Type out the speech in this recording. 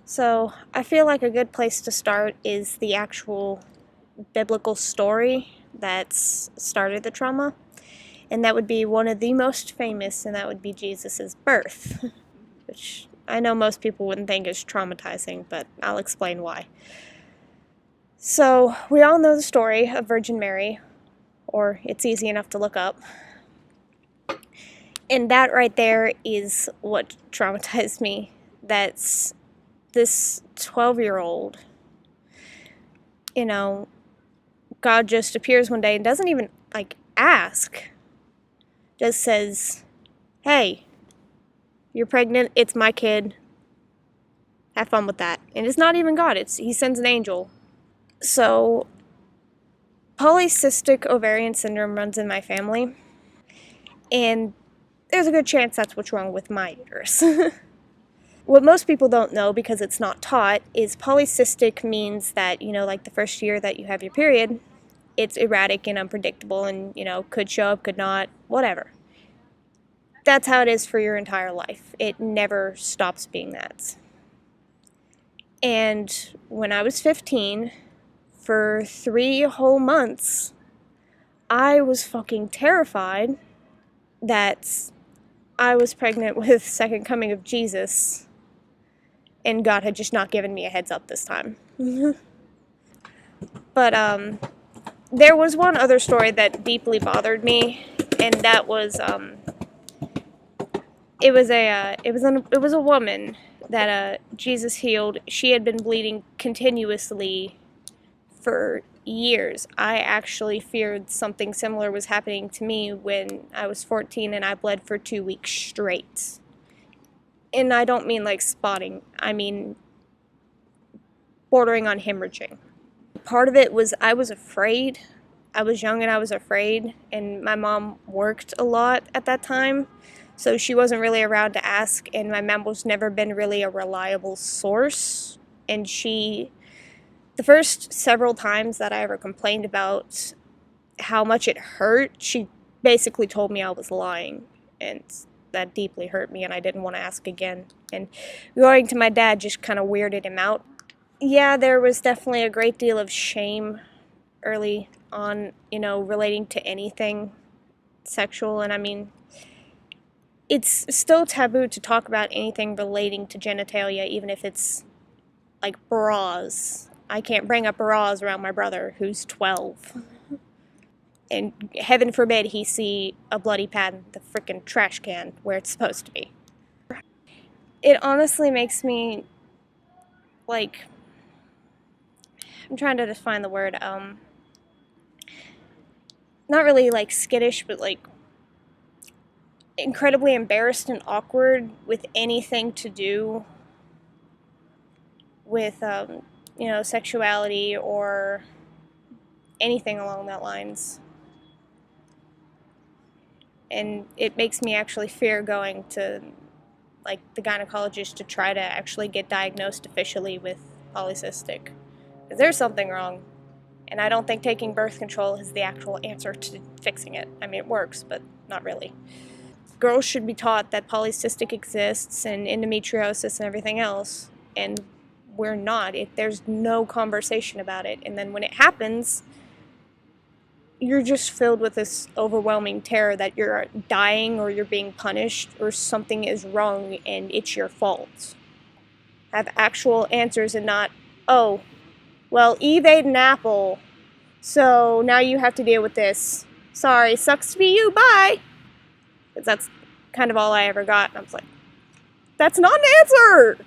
So I feel like a good place to start is the actual biblical story that's started the trauma, and that would be one of the most famous, and that would be Jesus' birth, which I know most people wouldn't think is traumatizing, but I'll explain why. So we all know the story of Virgin Mary, or it's easy enough to look up. And that right there is what traumatized me. That's this 12-year-old, God just appears one day and doesn't even, ask. Just says, hey, you're pregnant, it's my kid, have fun with that. And it's not even God, he sends an angel. So, polycystic ovarian syndrome runs in my family, and there's a good chance that's what's wrong with my uterus. What most people don't know, because it's not taught, is polycystic means that, like the first year that you have your period, it's erratic and unpredictable and, could show up, could not, whatever. That's how it is for your entire life. It never stops being that. And when I was 15, for 3 whole months, I was fucking terrified that I was pregnant with Second Coming of Jesus, and God had just not given me a heads up this time. But there was one other story that deeply bothered me, and that was it was a woman that Jesus healed. She had been bleeding continuously for years. I actually feared something similar was happening to me when I was 14 and I bled for 2 weeks straight. And I don't mean like spotting, I mean bordering on hemorrhaging. Part of it was I was afraid. I was young and I was afraid, and my mom worked a lot at that time, so she wasn't really around to ask, and my mom was never been really a reliable source. And the first several times that I ever complained about how much it hurt, she basically told me I was lying, and that deeply hurt me, and I didn't want to ask again. And going to my dad just kind of weirded him out. Yeah, there was definitely a great deal of shame early on, relating to anything sexual. And I mean, it's still taboo to talk about anything relating to genitalia, even if it's like bras. I can't bring up bras around my brother who's 12. And heaven forbid he see a bloody pad in the frickin' trash can where it's supposed to be. It honestly makes me, I'm trying to define the word, not really skittish, but incredibly embarrassed and awkward with anything to do with, sexuality or anything along that lines. And it makes me actually fear going to, the gynecologist to try to actually get diagnosed officially with polycystic. Because there's something wrong. And I don't think taking birth control is the actual answer to fixing it. I mean, it works, but not really. Girls should be taught that polycystic exists and endometriosis and everything else, and we're not. There's no conversation about it. And then when it happens, you're just filled with this overwhelming terror that you're dying or you're being punished or something is wrong and it's your fault. Have actual answers and not, oh, well, Eve ate an apple, so now you have to deal with this. Sorry, sucks to be you, bye! Because that's kind of all I ever got, and I was like, that's not an answer!